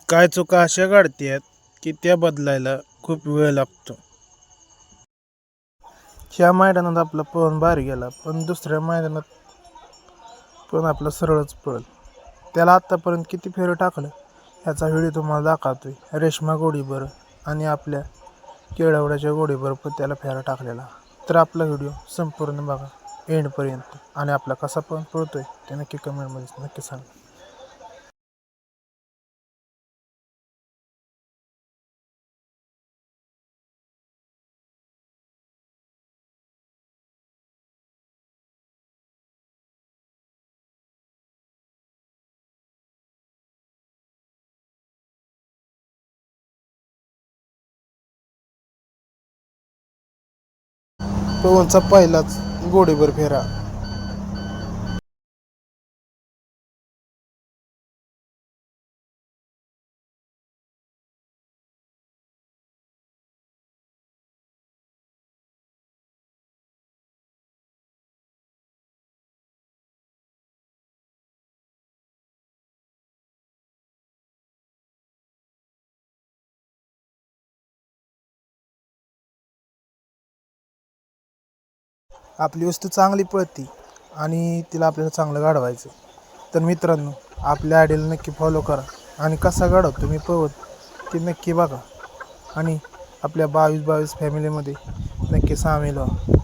काय चुका अशा घडतात की त्या बदलायला खूप वेळ लागतो. ह्या मैदानात आपला पवन भारी गेला, पण दुसऱ्या मैदानात पण आपला सरळच पळल. त्याला आत्तापर्यंत किती फेरं टाकलं ह्याचा व्हिडिओ तुम्हाला दाखवतोय. रेशमा गोडीबर आणि आपल्या केळवड्याच्या गोडीबर पण त्याला फेरा टाकलेला. तर आपला व्हिडिओ संपूर्ण बघा एंडपर्यंत आणि आपला कसा पण पळतोय ते नक्की कमेंटमध्ये नक्की सांगा. पवनचा पहिलाच गोडीबर फेरा. आपली वस्तू चांगली पळती आणि तिला आपल्याला चांगलं गाडवायचं. तर मित्रांनो, आपल्या आयडीला नक्की फॉलो करा आणि कसा गाडवतो मी पवत ते नक्की बघा आणि आपल्या 22-22 फॅमिलीमध्ये नक्की सामील व्हा.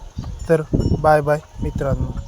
तर बाय बाय मित्रांनो.